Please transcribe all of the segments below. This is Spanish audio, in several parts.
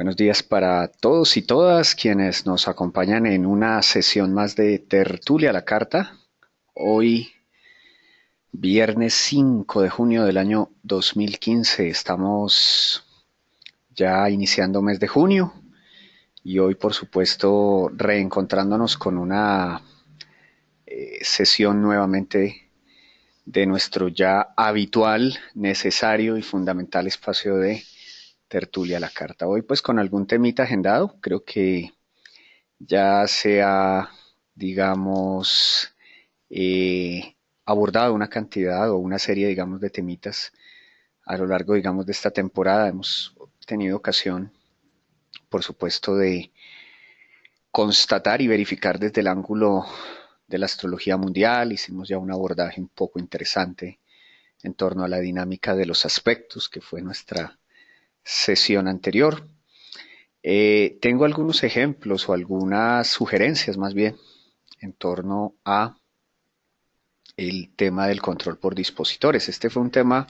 Buenos días para todos y todas quienes nos acompañan en una sesión más de Tertulia a la Carta. Hoy, viernes 5 de junio del año 2015, estamos ya iniciando mes de junio y hoy, por supuesto, reencontrándonos con una sesión nuevamente de nuestro ya habitual, necesario y fundamental espacio de Tertulia a la Carta. Hoy pues con algún temita agendado, creo que ya se ha, digamos, abordado una cantidad o una serie, digamos, de temitas a lo largo, digamos, de esta temporada. Hemos tenido ocasión, por supuesto, de constatar y verificar desde el ángulo de la astrología mundial. Hicimos ya un abordaje un poco interesante en torno a la dinámica de los aspectos, que fue nuestra sesión anterior. Tengo algunos ejemplos o algunas sugerencias más bien en torno a el tema del control por dispositores. Este fue un tema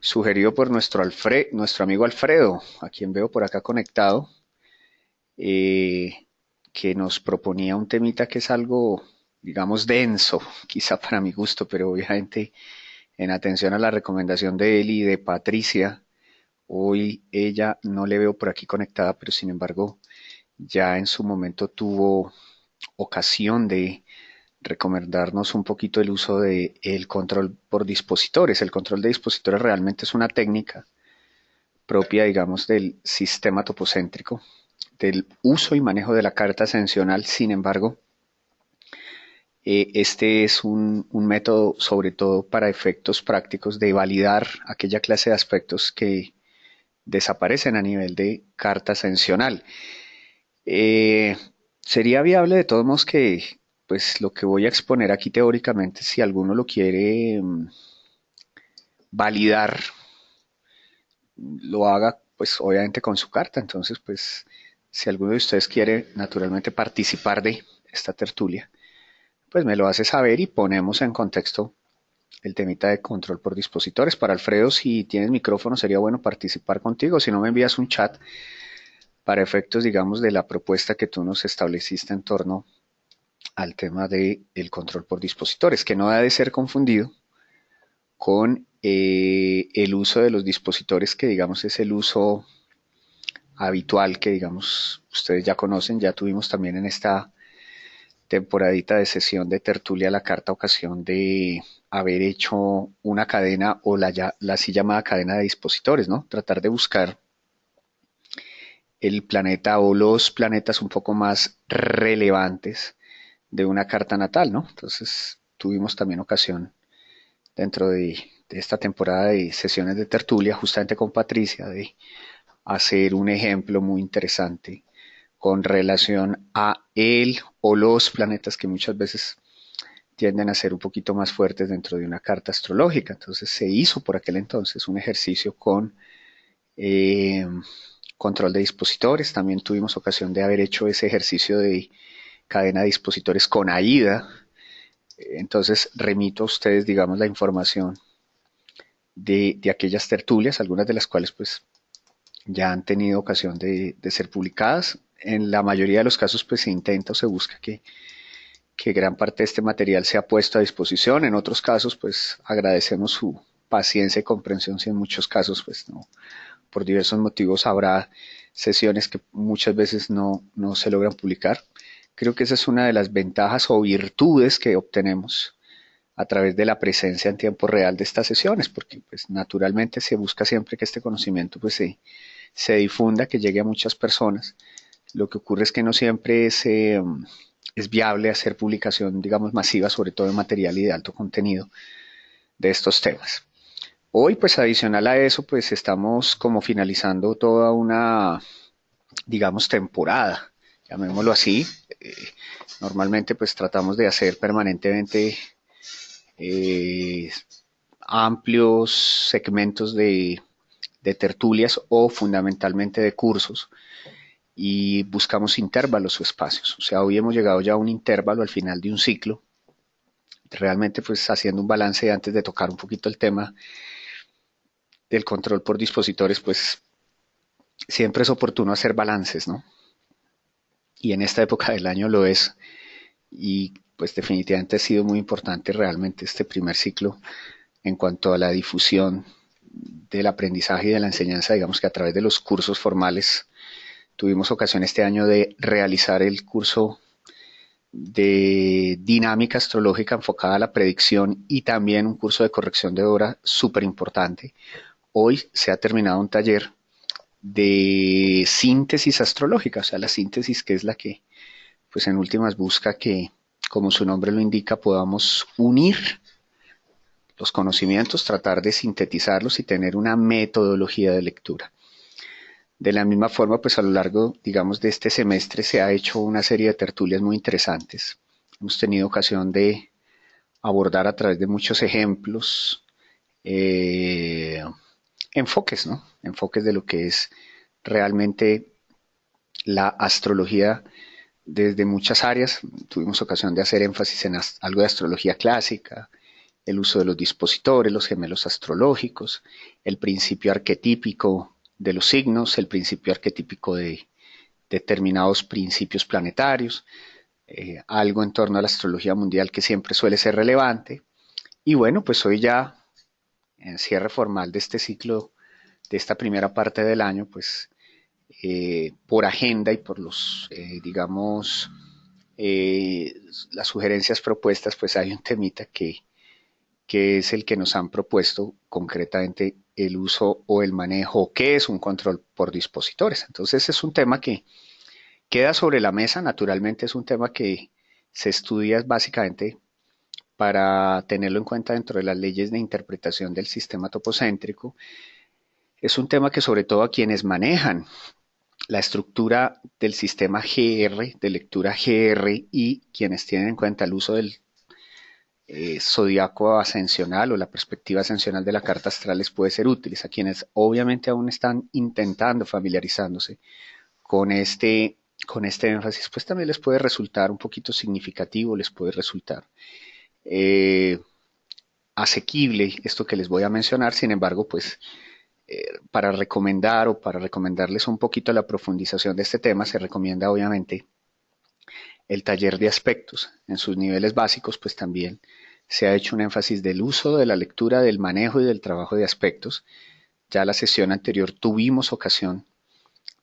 sugerido por nuestro amigo Alfredo, a quien veo por acá conectado, que nos proponía un temita que es algo, digamos, denso, quizá para mi gusto, pero obviamente en atención a la recomendación de él y de Patricia, hoy ella no le veo por aquí conectada, pero sin embargo ya en su momento tuvo ocasión de recomendarnos un poquito el uso del control por dispositores. El control de dispositores realmente es una técnica propia, digamos, del sistema topocéntrico, del uso y manejo de la carta ascensional. Sin embargo, este es un método sobre todo para efectos prácticos de validar aquella clase de aspectos que desaparecen a nivel de carta ascensional. Eh, Sería viable de todos modos que pues lo que voy a exponer aquí teóricamente, si alguno lo quiere validar, lo haga pues obviamente con su carta. Entonces pues si alguno de ustedes quiere naturalmente participar de esta tertulia, pues me lo hace saber y ponemos en contexto el temita de control por dispositores. Para Alfredo, si tienes micrófono, sería bueno participar contigo. Si no, me envías un chat para efectos, digamos, de la propuesta que tú nos estableciste en torno al tema del control por dispositores, que no ha de ser confundido con el uso de los dispositores, que digamos es el uso habitual que digamos ustedes ya conocen. Ya tuvimos también en esta temporadita de sesión de tertulia la carta ocasión de haber hecho una cadena o la así llamada cadena de dispositores, ¿no? Tratar de buscar el planeta o los planetas un poco más relevantes de una carta natal, ¿no? Entonces tuvimos también ocasión dentro de esta temporada de sesiones de tertulia, justamente con Patricia, de hacer un ejemplo muy interesante con relación a él o los planetas que muchas veces tienden a ser un poquito más fuertes dentro de una carta astrológica. Entonces se hizo por aquel entonces un ejercicio con eh, control de dispositores. También tuvimos ocasión de haber hecho ese ejercicio de cadena de dispositores con AIDA. Entonces remito a ustedes, digamos, la información de aquellas tertulias, algunas de las cuales pues ya han tenido ocasión de ser publicadas. En la mayoría de los casos pues se intenta o se busca que gran parte de este material sea puesto a disposición. En otros casos pues agradecemos su paciencia y comprensión si en muchos casos pues no, por diversos motivos habrá sesiones que muchas veces no se logran publicar. Creo que esa es una de las ventajas o virtudes que obtenemos a través de la presencia en tiempo real de estas sesiones, porque pues naturalmente se busca siempre que este conocimiento pues se difunda, que llegue a muchas personas. Lo que ocurre es que no siempre es viable hacer publicación, digamos, masiva, sobre todo en material y de alto contenido de estos temas. Hoy, pues adicional a eso, pues estamos como finalizando toda una, digamos, temporada, llamémoslo así. Normalmente pues tratamos de hacer permanentemente eh, amplios segmentos de tertulias o fundamentalmente de cursos y buscamos intervalos o espacios. O sea, hoy hemos llegado ya a un intervalo al final de un ciclo, realmente pues haciendo un balance antes de tocar un poquito el tema del control por dispositores, pues siempre es oportuno hacer balances, ¿no? Y en esta época del año lo es. Y pues definitivamente ha sido muy importante realmente este primer ciclo en cuanto a la difusión del aprendizaje y de la enseñanza, digamos que a través de los cursos formales. Tuvimos ocasión este año de realizar el curso de dinámica astrológica enfocada a la predicción y también un curso de corrección de hora súper importante. Hoy se ha terminado un taller de síntesis astrológica, o sea, la síntesis que es la que, pues en últimas busca que, como su nombre lo indica, podamos unir los conocimientos, tratar de sintetizarlos y tener una metodología de lectura. De la misma forma, pues a lo largo, digamos, de este semestre se ha hecho una serie de tertulias muy interesantes. Hemos tenido ocasión de abordar a través de muchos ejemplos, enfoques, ¿no? Enfoques de lo que es realmente la astrología desde muchas áreas. Tuvimos ocasión de hacer énfasis en algo de astrología clásica, el uso de los dispositores, los gemelos astrológicos, el principio arquetípico de los signos, el principio arquetípico de determinados principios planetarios, algo en torno a la astrología mundial que siempre suele ser relevante. Y bueno, pues hoy ya en cierre formal de este ciclo, de esta primera parte del año, pues por agenda y por los, digamos, las sugerencias propuestas, pues hay un temita que es el que nos han propuesto concretamente el uso o el manejo, qué es un control por dispositores. Entonces es un tema que queda sobre la mesa, naturalmente es un tema que se estudia básicamente para tenerlo en cuenta dentro de las leyes de interpretación del sistema topocéntrico. Es un tema que sobre todo a quienes manejan la estructura del sistema GR, de lectura GR, y quienes tienen en cuenta el uso del zodiaco ascensional o la perspectiva ascensional de la carta astral les puede ser útil. A quienes obviamente aún están intentando familiarizándose con este énfasis, pues también les puede resultar un poquito significativo, les puede resultar eh, asequible esto que les voy a mencionar. Sin embargo, pues para recomendar o para recomendarles un poquito la profundización de este tema, se recomienda obviamente el taller de aspectos. En sus niveles básicos, pues también se ha hecho un énfasis del uso, de la lectura, del manejo y del trabajo de aspectos. Ya la sesión anterior tuvimos ocasión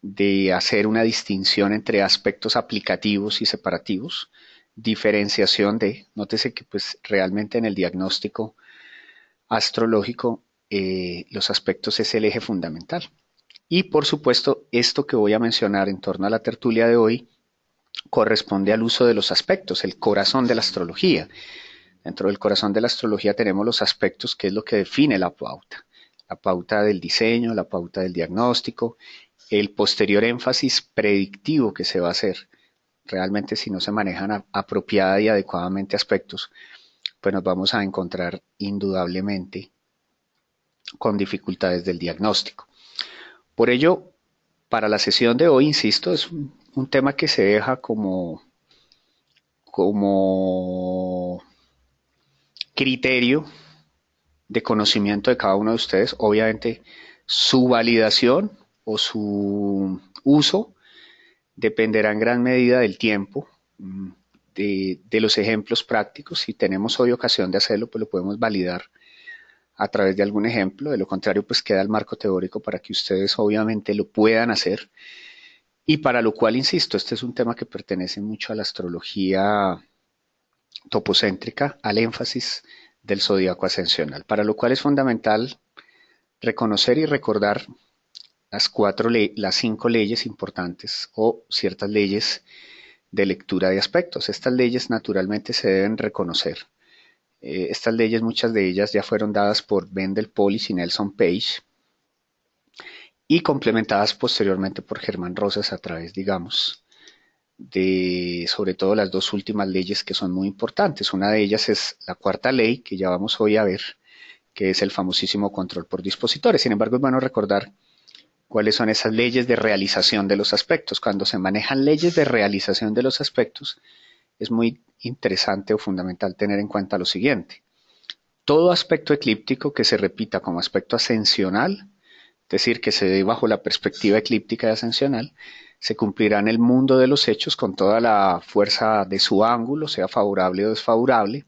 de hacer una distinción entre aspectos aplicativos y separativos, diferenciación de, nótese que pues realmente en el diagnóstico astrológico los aspectos es el eje fundamental. Y por supuesto, esto que voy a mencionar en torno a la tertulia de hoy corresponde al uso de los aspectos, el corazón de la astrología. Dentro del corazón de la astrología tenemos los aspectos, que es lo que define la pauta del diseño, la pauta del diagnóstico, el posterior énfasis predictivo que se va a hacer. Realmente si no se manejan apropiada y adecuadamente aspectos, pues nos vamos a encontrar indudablemente con dificultades del diagnóstico. Por ello, para la sesión de hoy, insisto, es un tema que se deja como criterio de conocimiento de cada uno de ustedes. Obviamente, su validación o su uso dependerá en gran medida del tiempo, de los ejemplos prácticos. Si tenemos hoy ocasión de hacerlo, pues lo podemos validar a través de algún ejemplo. De lo contrario, pues queda el marco teórico para que ustedes obviamente lo puedan hacer. Y para lo cual, insisto, este es un tema que pertenece mucho a la astrología topocéntrica, al énfasis del zodiaco ascensional, para lo cual es fundamental reconocer y recordar las 5 leyes importantes o ciertas leyes de lectura de aspectos. Estas leyes naturalmente se deben reconocer. Estas leyes, muchas de ellas ya fueron dadas por Wendell Pauly y Nelson Page y complementadas posteriormente por Germán Rosas a través, digamos, de sobre todo las 2 últimas leyes que son muy importantes. Una de ellas es la 4ª ley, que ya vamos hoy a ver, que es el famosísimo control por dispositores. Sin embargo, es bueno recordar cuáles son esas leyes de realización de los aspectos. Cuando se manejan leyes de realización de los aspectos, es muy interesante o fundamental tener en cuenta lo siguiente. Todo aspecto eclíptico que se repita como aspecto ascensional decir, que se dé bajo la perspectiva eclíptica y ascensional, se cumplirá en el mundo de los hechos con toda la fuerza de su ángulo, sea favorable o desfavorable,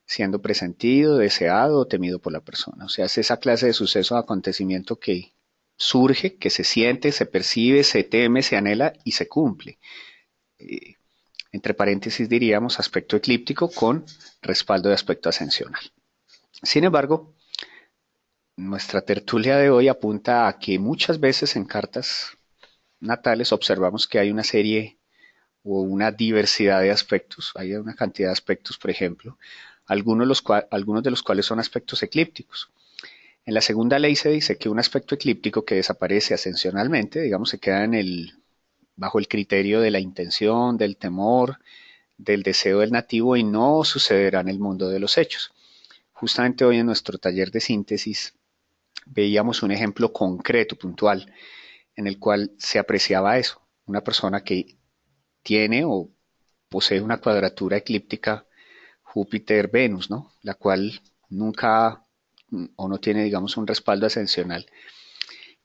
siendo presentido, deseado o temido por la persona. O sea, es esa clase de suceso o acontecimiento que surge, que se siente, se percibe, se teme, se anhela y se cumple. Entre paréntesis diríamos aspecto eclíptico con respaldo de aspecto ascensional. Sin embargo, nuestra tertulia de hoy apunta a que muchas veces en cartas natales observamos que hay una serie o una diversidad de aspectos, hay una cantidad de aspectos, por ejemplo, algunos de los cuales son aspectos eclípticos. En la segunda ley se dice que un aspecto eclíptico que desaparece ascensionalmente, digamos, se queda bajo el criterio de la intención, del temor, del deseo del nativo y no sucederá en el mundo de los hechos. Justamente hoy en nuestro taller de síntesis veíamos un ejemplo concreto, puntual, en el cual se apreciaba eso. Una persona que tiene o posee una cuadratura eclíptica Júpiter-Venus, ¿no? La cual nunca o no tiene, digamos, un respaldo ascensional.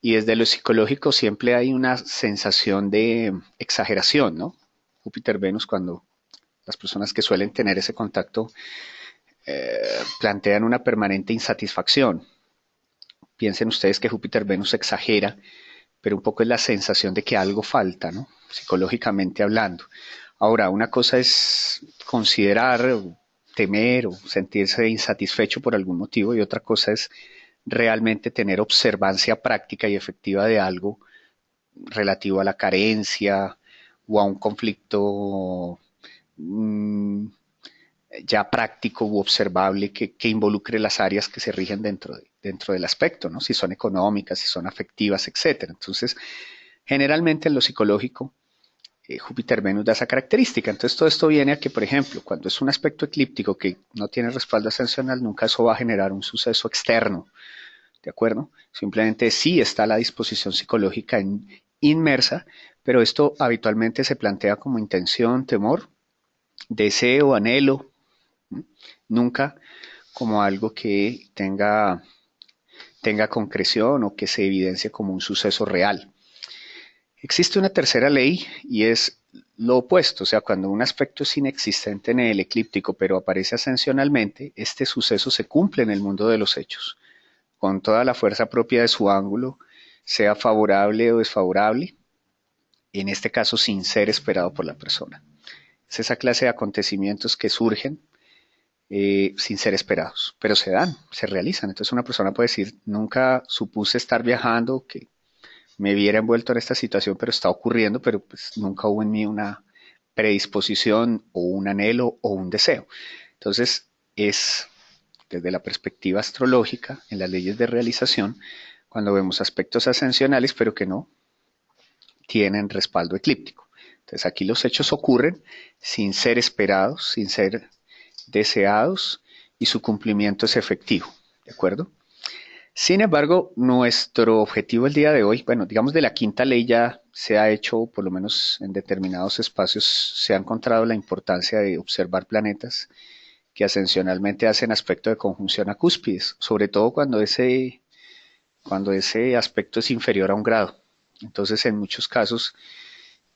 Y desde lo psicológico siempre hay una sensación de exageración, ¿no? Júpiter-Venus, cuando las personas que suelen tener ese contacto plantean una permanente insatisfacción. Piensen ustedes que Júpiter-Venus exagera, pero un poco es la sensación de que algo falta, ¿no? Psicológicamente hablando. Ahora, una cosa es considerar, temer o sentirse insatisfecho por algún motivo y otra cosa es realmente tener observancia práctica y efectiva de algo relativo a la carencia o a un conflicto ya práctico u observable que involucre las áreas que se rigen dentro del aspecto, ¿no? Si son económicas, si son afectivas, etcétera. Entonces, generalmente en lo psicológico, Júpiter-Venus da esa característica. Entonces, todo esto viene a que, por ejemplo, cuando es un aspecto eclíptico que no tiene respaldo ascensional, nunca eso va a generar un suceso externo, ¿de acuerdo? Simplemente sí está la disposición psicológica inmersa, pero esto habitualmente se plantea como intención, temor, deseo, anhelo, nunca como algo que tenga concreción o que se evidencie como un suceso real. Existe una tercera ley y es lo opuesto, o sea, cuando un aspecto es inexistente en el eclíptico pero aparece ascensionalmente, este suceso se cumple en el mundo de los hechos, con toda la fuerza propia de su ángulo, sea favorable o desfavorable, en este caso sin ser esperado por la persona. Es esa clase de acontecimientos que surgen sin ser esperados, pero se dan, se realizan. Entonces una persona puede decir, nunca supuse estar viajando, que me viera envuelto en esta situación, pero está ocurriendo, pero pues nunca hubo en mí una predisposición o un anhelo o un deseo. Entonces es desde la perspectiva astrológica, en las leyes de realización, cuando vemos aspectos ascensionales, pero que no tienen respaldo eclíptico. Entonces aquí los hechos ocurren sin ser esperados, sin ser deseados y su cumplimiento es efectivo, ¿de acuerdo? Sin embargo, nuestro objetivo el día de hoy, bueno, digamos de la quinta ley ya se ha hecho, por lo menos en determinados espacios, se ha encontrado la importancia de observar planetas que ascensionalmente hacen aspecto de conjunción a cúspides, sobre todo cuando ese aspecto es inferior a un grado. Entonces, en muchos casos,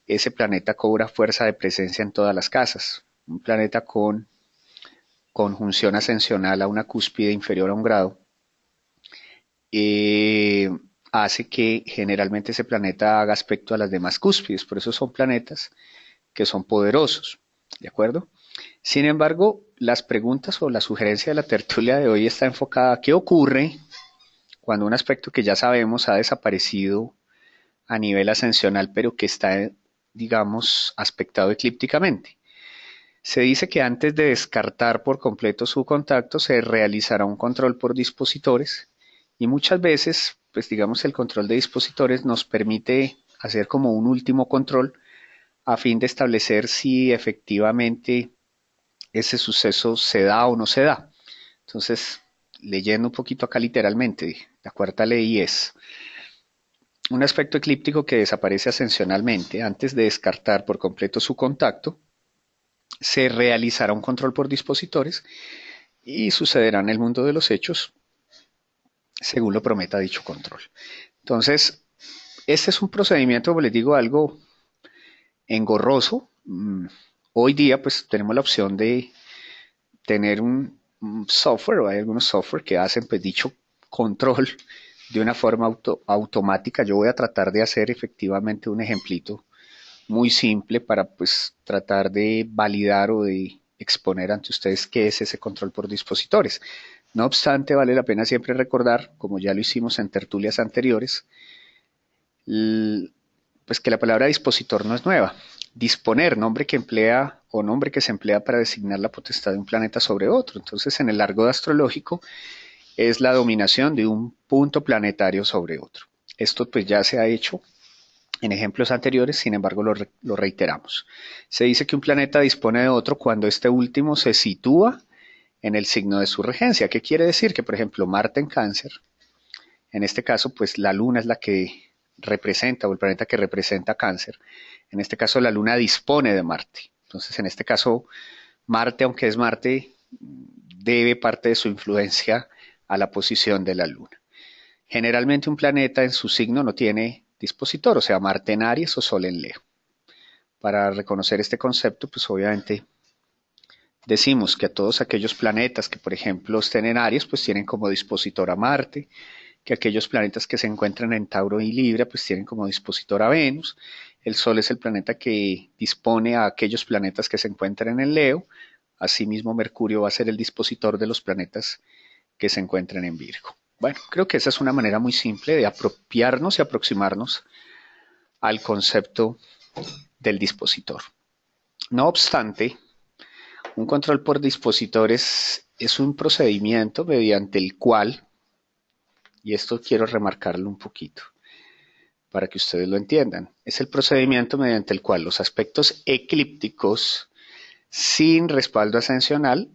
ese planeta cobra fuerza de presencia en todas las casas. Un planeta con conjunción ascensional a una cúspide inferior a un grado hace que generalmente ese planeta haga aspecto a las demás cúspides. Por eso son planetas que son poderosos. ¿De acuerdo? Sin embargo, las preguntas o la sugerencia de la tertulia de hoy está enfocada a qué ocurre cuando un aspecto que ya sabemos ha desaparecido a nivel ascensional, pero que está, digamos, aspectado eclípticamente. Se dice que antes de descartar por completo su contacto se realizará un control por dispositores y muchas veces, pues digamos, el control de dispositores nos permite hacer como un último control a fin de establecer si efectivamente ese suceso se da o no se da. Entonces, leyendo un poquito acá literalmente, la cuarta ley es un aspecto eclíptico que desaparece ascensionalmente antes de descartar por completo su contacto, se realizará un control por dispositores y sucederá en el mundo de los hechos según lo prometa dicho control. Entonces, este es un procedimiento, como les digo, algo engorroso. Hoy día pues tenemos la opción de tener un software, o hay algunos software que hacen pues dicho control de una forma automática. Yo voy a tratar de hacer efectivamente un ejemplito muy simple para pues tratar de validar o de exponer ante ustedes qué es ese control por dispositores. No obstante, vale la pena siempre recordar, como ya lo hicimos en tertulias anteriores, pues que la palabra dispositor no es nueva. Disponer, nombre que emplea o nombre que se emplea para designar la potestad de un planeta sobre otro. Entonces, en el largo astrológico es la dominación de un punto planetario sobre otro. Esto pues ya se ha hecho en ejemplos anteriores, sin embargo lo reiteramos. Se dice que un planeta dispone de otro cuando este último se sitúa en el signo de su regencia. ¿Qué quiere decir? Que, por ejemplo, Marte en Cáncer, en este caso, pues la Luna es la que representa, o el planeta que representa Cáncer. En este caso, la Luna dispone de Marte. Entonces, en este caso, Marte, aunque es Marte, debe parte de su influencia a la posición de la Luna. Generalmente un planeta en su signo no tiene dispositor, o sea, Marte en Aries o Sol en Leo. Para reconocer este concepto, pues obviamente decimos que a todos aquellos planetas que, por ejemplo, estén en Aries, pues tienen como dispositor a Marte, que aquellos planetas que se encuentran en Tauro y Libra, pues tienen como dispositor a Venus. El Sol es el planeta que dispone a aquellos planetas que se encuentran en Leo. Asimismo, Mercurio va a ser el dispositor de los planetas que se encuentran en Virgo. Bueno, creo que esa es una manera muy simple de apropiarnos y aproximarnos al concepto del dispositor. No obstante, un control por dispositores es un procedimiento mediante el cual, y esto quiero remarcarlo un poquito para que ustedes lo entiendan, es el procedimiento mediante el cual los aspectos eclípticos sin respaldo ascensional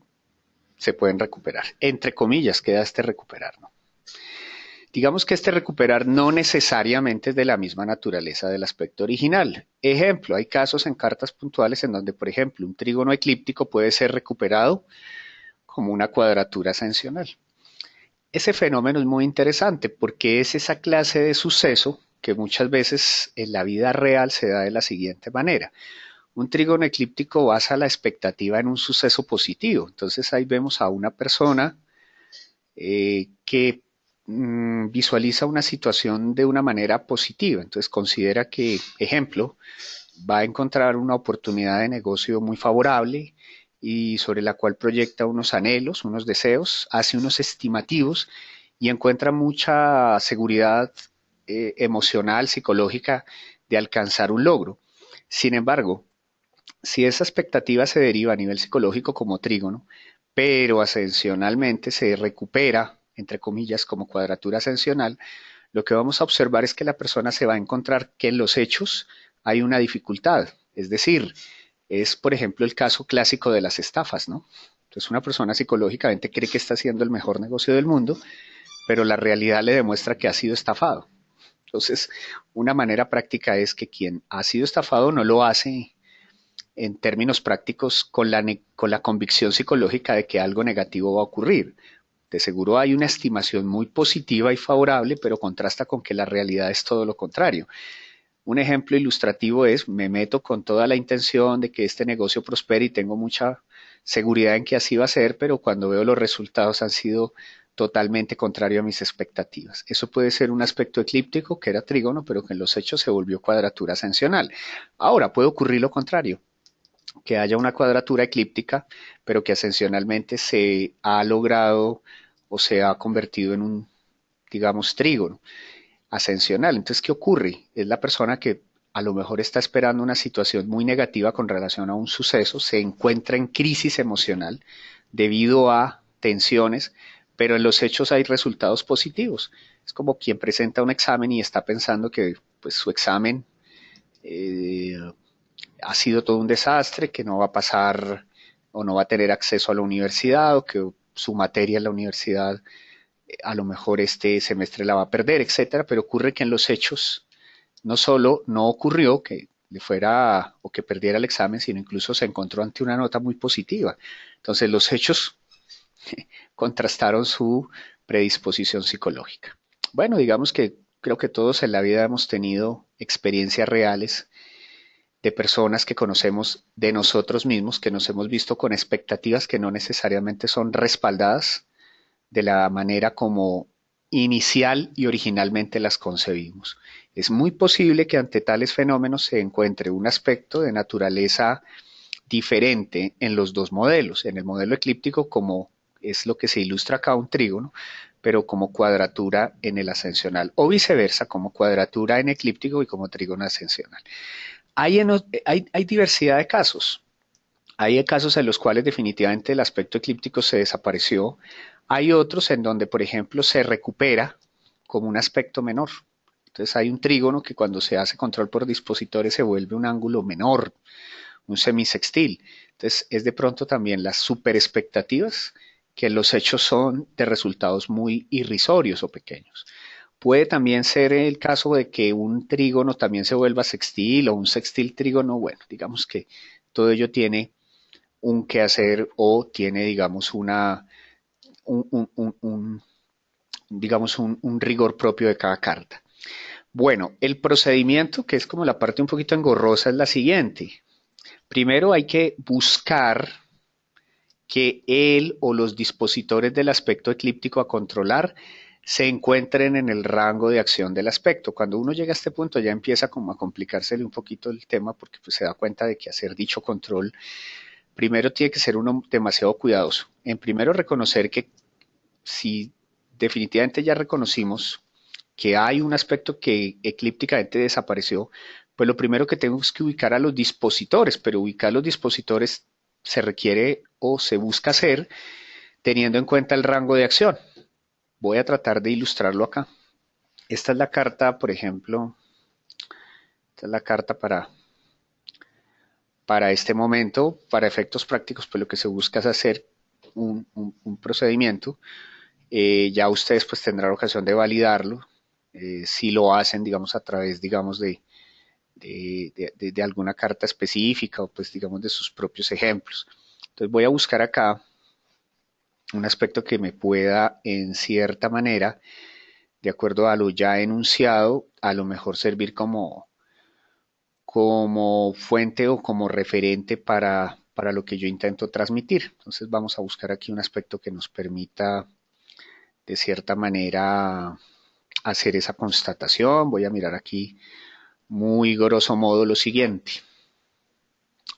se pueden recuperar. Entre comillas queda este recuperar, ¿no? Digamos que este recuperar no necesariamente es de la misma naturaleza del aspecto original. Ejemplo, hay casos en cartas puntuales en donde, por ejemplo, un trígono eclíptico puede ser recuperado como una cuadratura ascensional. Ese fenómeno es muy interesante porque es esa clase de suceso que muchas veces en la vida real se da de la siguiente manera. Un trígono eclíptico basa la expectativa en un suceso positivo. Entonces ahí vemos a una persona que visualiza una situación de una manera positiva. Entonces considera que, ejemplo, va a encontrar una oportunidad de negocio muy favorable y sobre la cual proyecta unos anhelos, unos deseos, hace unos estimativos y encuentra mucha seguridad emocional, psicológica de alcanzar un logro. Sin embargo, si esa expectativa se deriva a nivel psicológico como trígono, pero ascensionalmente se recupera, entre comillas, como cuadratura ascensional, lo que vamos a observar es que la persona se va a encontrar que en los hechos hay una dificultad. Es decir, es por ejemplo el caso clásico de las estafas, ¿no? Entonces una persona psicológicamente cree que está haciendo el mejor negocio del mundo, pero la realidad le demuestra que ha sido estafado. Entonces, una manera práctica es que quien ha sido estafado no lo hace en términos prácticos con la convicción psicológica de que algo negativo va a ocurrir. De seguro hay una estimación muy positiva y favorable, pero contrasta con que la realidad es todo lo contrario. Un ejemplo ilustrativo es, me meto con toda la intención de que este negocio prospere y tengo mucha seguridad en que así va a ser, pero cuando veo los resultados han sido totalmente contrario a mis expectativas. Eso puede ser un aspecto eclíptico, que era trígono, pero que en los hechos se volvió cuadratura ascensional. Ahora, puede ocurrir lo contrario, que haya una cuadratura eclíptica, pero que ascensionalmente se ha logrado o se ha convertido en un, digamos, trígono ascensional. Entonces, ¿qué ocurre? Es la persona que a lo mejor está esperando una situación muy negativa con relación a un suceso, se encuentra en crisis emocional debido a tensiones, pero en los hechos hay resultados positivos. Es como quien presenta un examen y está pensando que pues, su examen eh, ha sido todo un desastre, que no va a pasar o no va a tener acceso a la universidad o que su materia en la universidad a lo mejor este semestre la va a perder, etcétera, pero ocurre que en los hechos no solo no ocurrió que le fuera o que perdiera el examen, sino incluso se encontró ante una nota muy positiva. Entonces los hechos contrastaron su predisposición psicológica. Bueno, digamos que creo que todos en la vida hemos tenido experiencias reales de personas que conocemos de nosotros mismos, que nos hemos visto con expectativas que no necesariamente son respaldadas de la manera como inicial y originalmente las concebimos. Es muy posible que ante tales fenómenos se encuentre un aspecto de naturaleza diferente en los dos modelos, en el modelo eclíptico como es lo que se ilustra acá un trígono, pero como cuadratura en el ascensional, o viceversa, como cuadratura en eclíptico y como trígono ascensional. Hay diversidad de casos. Hay casos en los cuales definitivamente el aspecto eclíptico se desapareció. Hay otros en donde, por ejemplo, se recupera como un aspecto menor. Entonces hay un trígono que cuando se hace control por dispositores se vuelve un ángulo menor, un semisextil. Entonces es de pronto también las superexpectativas que los hechos son de resultados muy irrisorios o pequeños. Puede también ser el caso de que un trígono también se vuelva sextil o un sextil trígono. Bueno, digamos que todo ello tiene un quehacer o tiene, digamos, un digamos, un rigor propio de cada carta. Bueno, el procedimiento, que es como la parte un poquito engorrosa, es la siguiente. Primero hay que buscar que él o los dispositores del aspecto eclíptico a controlar se encuentren en el rango de acción del aspecto. Cuando uno llega a este punto ya empieza como a complicársele un poquito el tema porque pues, se da cuenta de que hacer dicho control primero tiene que ser uno demasiado cuidadoso. En primero reconocer que si definitivamente ya reconocimos que hay un aspecto que eclípticamente desapareció, pues lo primero que tengo es que ubicar a los dispositores, pero ubicar los dispositores se requiere o se busca hacer teniendo en cuenta el rango de acción. Voy a tratar de ilustrarlo acá. Esta es la carta, por ejemplo, esta es la carta para este momento, para efectos prácticos, pues lo que se busca es hacer un procedimiento. Ya ustedes pues tendrán ocasión de validarlo, si lo hacen, digamos, a través, digamos, de alguna carta específica o pues, digamos, de sus propios ejemplos. Entonces voy a buscar acá un aspecto que me pueda, en cierta manera, de acuerdo a lo ya enunciado, a lo mejor servir como fuente o como referente para lo que yo intento transmitir. Entonces vamos a buscar aquí un aspecto que nos permita, de cierta manera, hacer esa constatación. Voy a mirar aquí muy grosso modo lo siguiente.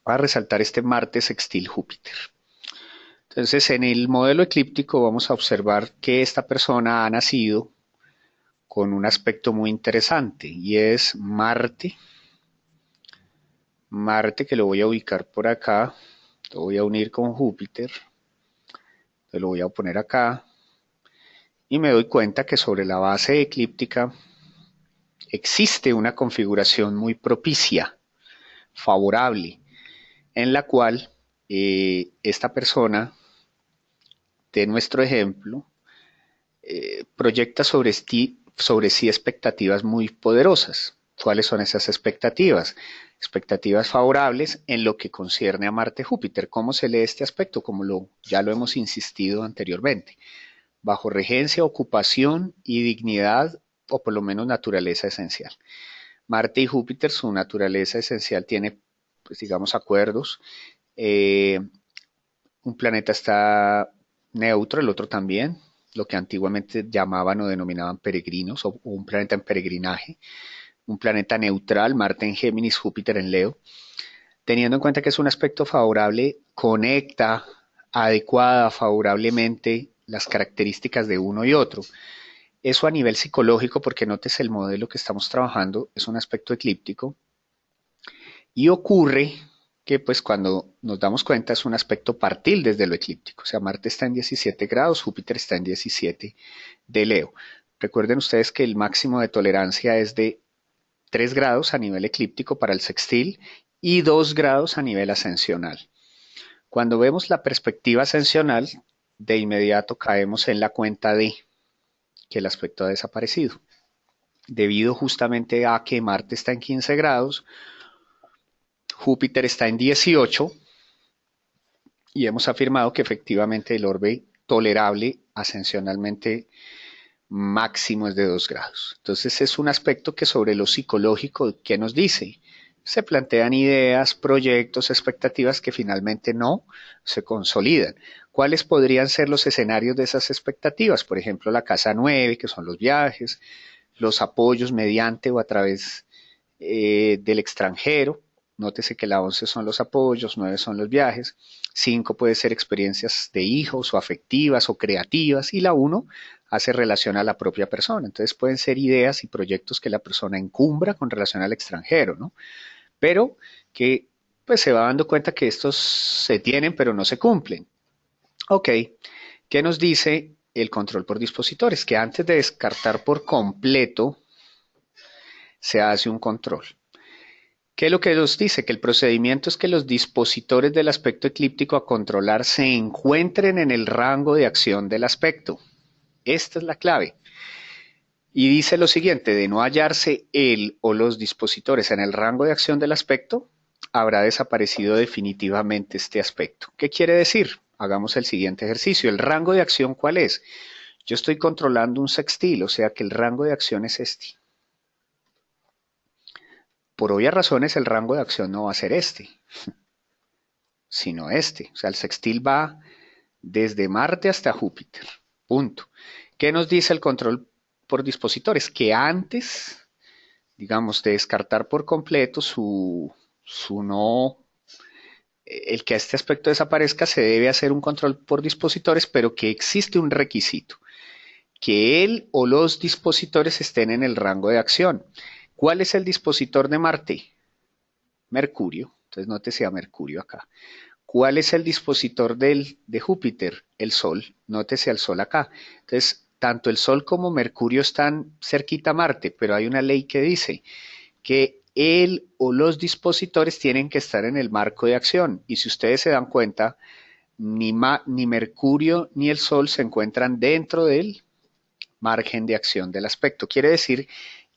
Voy a resaltar este Marte sextil Júpiter. Entonces, en el modelo eclíptico vamos a observar que esta persona ha nacido con un aspecto muy interesante y es Marte. Marte que lo voy a ubicar por acá, lo voy a unir con Júpiter, lo voy a poner acá y me doy cuenta que sobre la base eclíptica existe una configuración muy propicia, favorable, en la cual esta persona de nuestro ejemplo proyecta sobre sí expectativas muy poderosas. ¿Cuáles son esas expectativas? Expectativas favorables en lo que concierne a Marte-Júpiter. ¿Cómo se lee este aspecto? Como ya lo hemos insistido anteriormente. Bajo regencia, ocupación y dignidad, o por lo menos naturaleza esencial. Marte y Júpiter, su naturaleza esencial tiene, pues digamos, acuerdos. Un planeta está neutro, el otro también, lo que antiguamente llamaban o denominaban peregrinos o un planeta en peregrinaje, un planeta neutral, Marte en Géminis, Júpiter en Leo, teniendo en cuenta que es un aspecto favorable, conecta adecuada, favorablemente las características de uno y otro. Eso a nivel psicológico, porque notes el modelo que estamos trabajando, es un aspecto eclíptico y ocurre que pues cuando nos damos cuenta es un aspecto partil desde lo eclíptico, o sea, Marte está en 17 grados, Júpiter está en 17 de Leo. Recuerden ustedes que el máximo de tolerancia es de 3 grados a nivel eclíptico para el sextil y 2 grados a nivel ascensional. Cuando vemos la perspectiva ascensional, de inmediato caemos en la cuenta de que el aspecto ha desaparecido, debido justamente a que Marte está en 15 grados, Júpiter está en 18 y hemos afirmado que efectivamente el orbe tolerable ascensionalmente máximo es de 2 grados. Entonces es un aspecto que sobre lo psicológico, ¿qué nos dice? Se plantean ideas, proyectos, expectativas que finalmente no se consolidan. ¿Cuáles podrían ser los escenarios de esas expectativas? Por ejemplo, la casa 9, que son los viajes, los apoyos mediante o a través del extranjero. Nótese que la 11 son los apoyos, 9 son los viajes, 5 puede ser experiencias de hijos o afectivas o creativas y la 1 hace relación a la propia persona. Entonces pueden ser ideas y proyectos que la persona encumbra con relación al extranjero, ¿no? Pero que pues se va dando cuenta que estos se tienen pero no se cumplen. Ok, ¿qué nos dice el control por dispositores? Que antes de descartar por completo se hace un control. ¿Qué es lo que nos dice? Que el procedimiento es que los dispositores del aspecto eclíptico a controlar se encuentren en el rango de acción del aspecto. Esta es la clave. Y dice lo siguiente, de no hallarse él o los dispositores en el rango de acción del aspecto, habrá desaparecido definitivamente este aspecto. ¿Qué quiere decir? Hagamos el siguiente ejercicio. ¿El rango de acción cuál es? Yo estoy controlando un sextil, o sea que el rango de acción es este. Por obvias razones el rango de acción no va a ser este, sino este. O sea, el sextil va desde Marte hasta Júpiter. Punto. ¿Qué nos dice el control por dispositores? Que antes, digamos, de descartar por completo su no, el que a este aspecto desaparezca, se debe hacer un control por dispositores, pero que existe un requisito, que él o los dispositores estén en el rango de acción. ¿Cuál es el dispositor de Marte? Mercurio. Entonces nótese a Mercurio acá. ¿Cuál es el dispositor de Júpiter? El Sol. Nótese al Sol acá. Entonces, tanto el Sol como Mercurio están cerquita a Marte, pero hay una ley que dice que él o los dispositores tienen que estar en el marco de acción. Y si ustedes se dan cuenta, ni Mercurio ni el Sol se encuentran dentro del margen de acción del aspecto. Quiere decir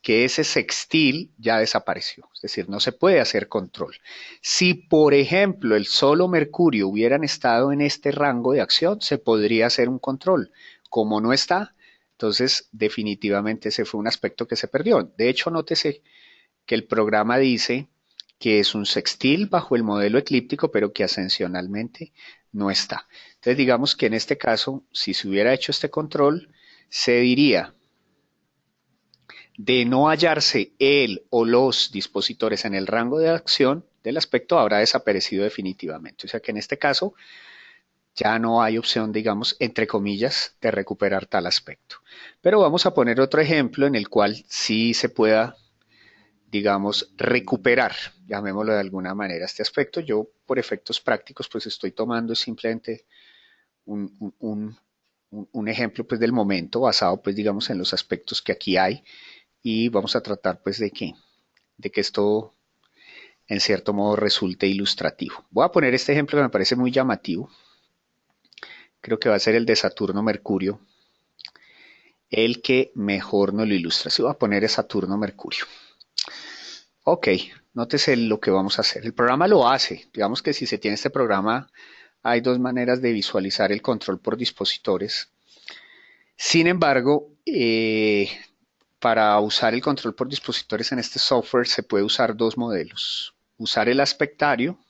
que ese sextil ya desapareció, es decir, no se puede hacer control. Si, por ejemplo, el Sol o Mercurio hubieran estado en este rango de acción, se podría hacer un control. Como no está, entonces definitivamente ese fue un aspecto que se perdió. De hecho, nótese que el programa dice que es un sextil bajo el modelo eclíptico, pero que ascensionalmente no está. Entonces, digamos que en este caso, si se hubiera hecho este control, se diría de no hallarse él o los dispositores en el rango de acción del aspecto, habrá desaparecido definitivamente. O sea que en este caso ya no hay opción, digamos, entre comillas, de recuperar tal aspecto. Pero vamos a poner otro ejemplo en el cual sí se pueda, digamos, recuperar, llamémoslo de alguna manera, este aspecto. Yo, por efectos prácticos, pues estoy tomando simplemente un ejemplo pues del momento basado pues digamos en los aspectos que aquí hay y vamos a tratar pues de que esto en cierto modo resulte ilustrativo. Voy a poner este ejemplo que me parece muy llamativo. Creo que va a ser el de Saturno-Mercurio, el que mejor nos lo ilustra. Sí, voy a poner es Saturno-Mercurio. Ok, nótese lo que vamos a hacer. El programa lo hace. Digamos que si se tiene este programa, hay dos maneras de visualizar el control por dispositores. Sin embargo, para usar el control por dispositores en este software se puede usar dos modelos. Usar el aspectario.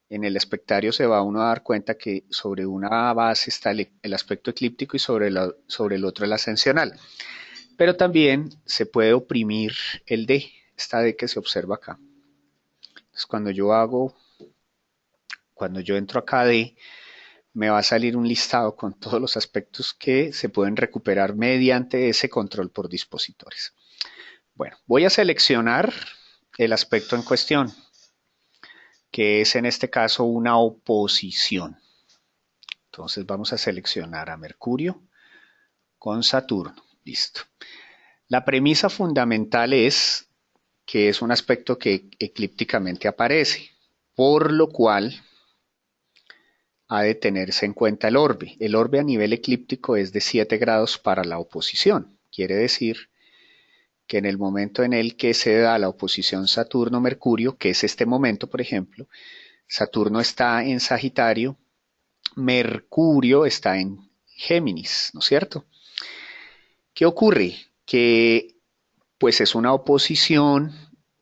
En el aspectario se va uno a dar cuenta que sobre una base está el aspecto eclíptico y sobre el otro el ascensional. Pero también se puede oprimir el D, esta D que se observa acá. Entonces cuando yo entro acá a D, me va a salir un listado con todos los aspectos que se pueden recuperar mediante ese control por dispositores. Bueno, voy a seleccionar el aspecto en cuestión, que es en este caso una oposición. Entonces vamos a seleccionar a Mercurio con Saturno. Listo. La premisa fundamental es que es un aspecto que eclípticamente aparece, por lo cual ha de tenerse en cuenta el orbe. El orbe a nivel eclíptico es de 7 grados para la oposición. Quiere decir que en el momento en el que se da la oposición Saturno-Mercurio, que es este momento, por ejemplo, Saturno está en Sagitario, Mercurio está en Géminis, ¿no es cierto? ¿Qué ocurre? Que pues es una oposición,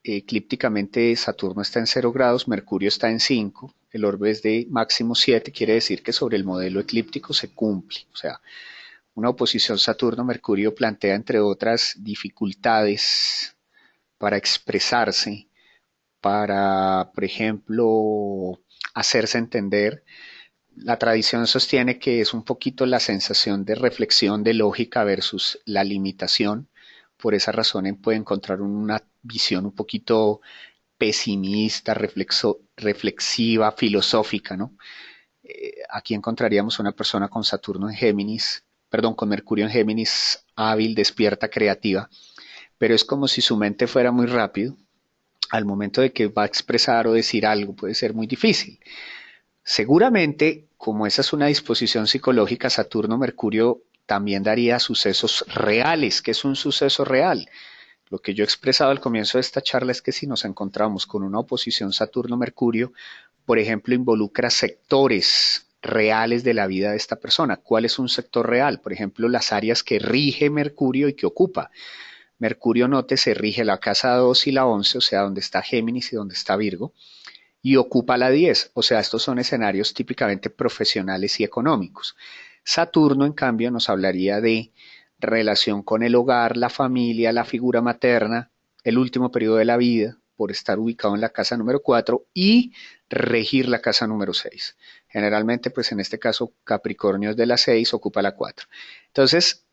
eclípticamente Saturno está en 0 grados, Mercurio está en 5, el orbe es de máximo 7, quiere decir que sobre el modelo eclíptico se cumple. O sea, una oposición Saturno-Mercurio plantea, entre otras, dificultades para expresarse, para, por ejemplo, hacerse entender. La tradición sostiene que es un poquito la sensación de reflexión de lógica versus la limitación. Por esa razón puede encontrar una visión un poquito pesimista, reflexiva, filosófica, ¿no? Aquí encontraríamos una persona con Saturno en Géminis, perdón, con Mercurio en Géminis, hábil, despierta, creativa, pero es como si su mente fuera muy rápido. Al momento de que va a expresar o decir algo puede ser muy difícil. Seguramente, como esa es una disposición psicológica, Saturno-Mercurio también daría sucesos reales. ¿Qué es un suceso real? Lo que yo he expresado al comienzo de esta charla es que si nos encontramos con una oposición Saturno-Mercurio, por ejemplo, involucra sectores reales de la vida de esta persona. ¿Cuál es un sector real? Por ejemplo, las áreas que rige Mercurio y que ocupa. Mercurio, note, se rige la casa 2 y la 11, o sea, donde está Géminis y donde está Virgo, y ocupa la 10, o sea, estos son escenarios típicamente profesionales y económicos. Saturno, en cambio, nos hablaría de relación con el hogar, la familia, la figura materna, el último periodo de la vida, por estar ubicado en la casa número 4 y regir la casa número 6. Generalmente, pues en este caso, Capricornio es de la 6, ocupa la 4. Entonces,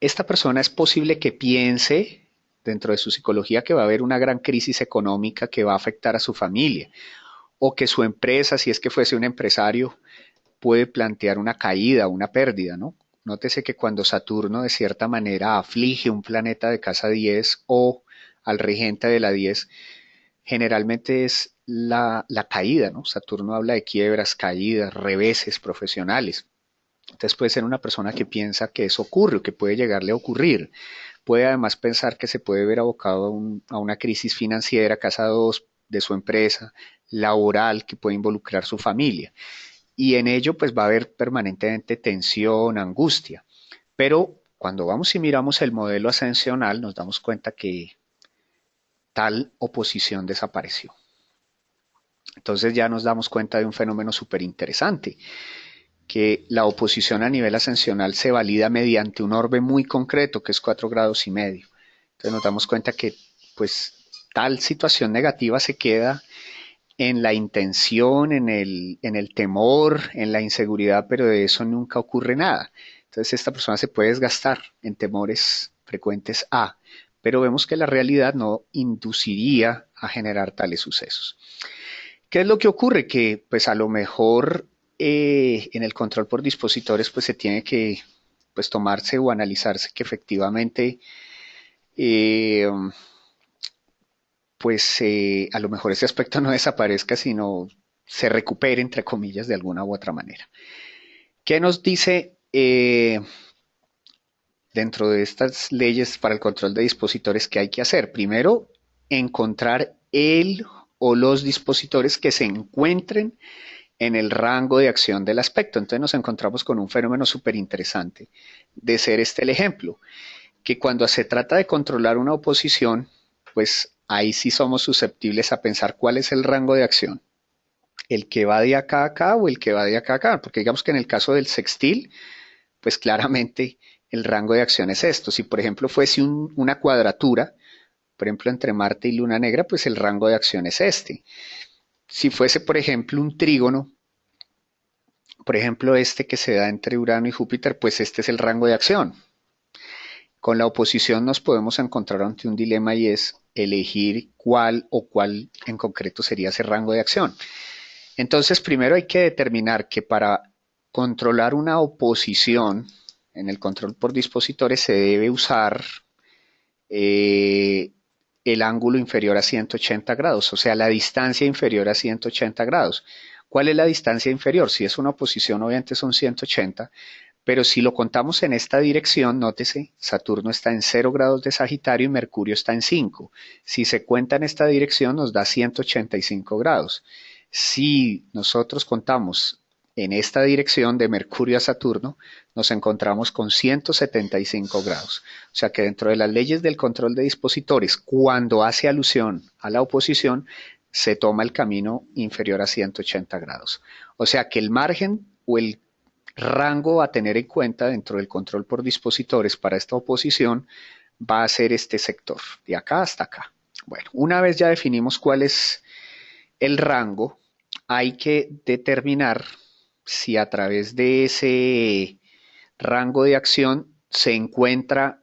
esta persona es posible que piense dentro de su psicología que va a haber una gran crisis económica que va a afectar a su familia, o que su empresa, si es que fuese un empresario, puede plantear una caída, una pérdida, ¿no? Nótese que cuando Saturno de cierta manera aflige un planeta de casa 10 o al regente de la 10, generalmente es la caída, ¿no? Saturno habla de quiebras, caídas, reveses profesionales. Entonces puede ser una persona que piensa que eso ocurre o que puede llegarle a ocurrir. Puede además pensar que se puede ver abocado a una crisis financiera, casa 2 de su empresa, laboral, que puede involucrar su familia. Y en ello pues va a haber permanentemente tensión, angustia. Pero cuando vamos y miramos el modelo ascensional nos damos cuenta que tal oposición desapareció. Entonces ya nos damos cuenta de un fenómeno súper interesante, que la oposición a nivel ascensional se valida mediante un orbe muy concreto, que es 4,5 grados. Entonces nos damos cuenta que pues tal situación negativa se queda en la intención, en el temor, en la inseguridad, pero de eso nunca ocurre nada. Entonces esta persona se puede desgastar en temores frecuentes A, pero vemos que la realidad no induciría a generar tales sucesos. ¿Qué es lo que ocurre? Que pues a lo mejor en el control por dispositores pues se tiene que pues tomarse o analizarse que efectivamente eh, pues a lo mejor ese aspecto no desaparezca, sino se recupere, entre comillas, de alguna u otra manera. ¿Qué nos dice dentro de estas leyes para el control de dispositores que hay que hacer? Primero, encontrar el o los dispositores que se encuentren en el rango de acción del aspecto. Entonces nos encontramos con un fenómeno súper interesante de ser este el ejemplo, que cuando se trata de controlar una oposición, pues ahí sí somos susceptibles a pensar cuál es el rango de acción, el que va de acá a acá o el que va de acá a acá, porque digamos que en el caso del sextil, pues claramente el rango de acción es esto. Si por ejemplo fuese una cuadratura, por ejemplo entre Marte y Luna Negra, pues el rango de acción es este. Si fuese por ejemplo un trígono, por ejemplo este que se da entre Urano y Júpiter, pues este es el rango de acción. Con la oposición nos podemos encontrar ante un dilema y es elegir cuál o cuál en concreto sería ese rango de acción. Entonces, primero hay que determinar que para controlar una oposición en el control por dispositores se debe usar eh, el ángulo inferior a 180 grados, o sea, la distancia inferior a 180 grados. ¿Cuál es la distancia inferior? Si es una oposición, obviamente son 180, pero si lo contamos en esta dirección, nótese, Saturno está en 0 grados de Sagitario y Mercurio está en 5. Si se cuenta en esta dirección, nos da 185 grados. Si nosotros contamos en esta dirección de Mercurio a Saturno, nos encontramos con 175 grados. O sea que dentro de las leyes del control de dispositores, cuando hace alusión a la oposición, se toma el camino inferior a 180 grados. O sea que el margen o el rango a tener en cuenta dentro del control por dispositores para esta oposición va a ser este sector, de acá hasta acá. Bueno, una vez ya definimos cuál es el rango, hay que determinar si a través de ese rango de acción se encuentra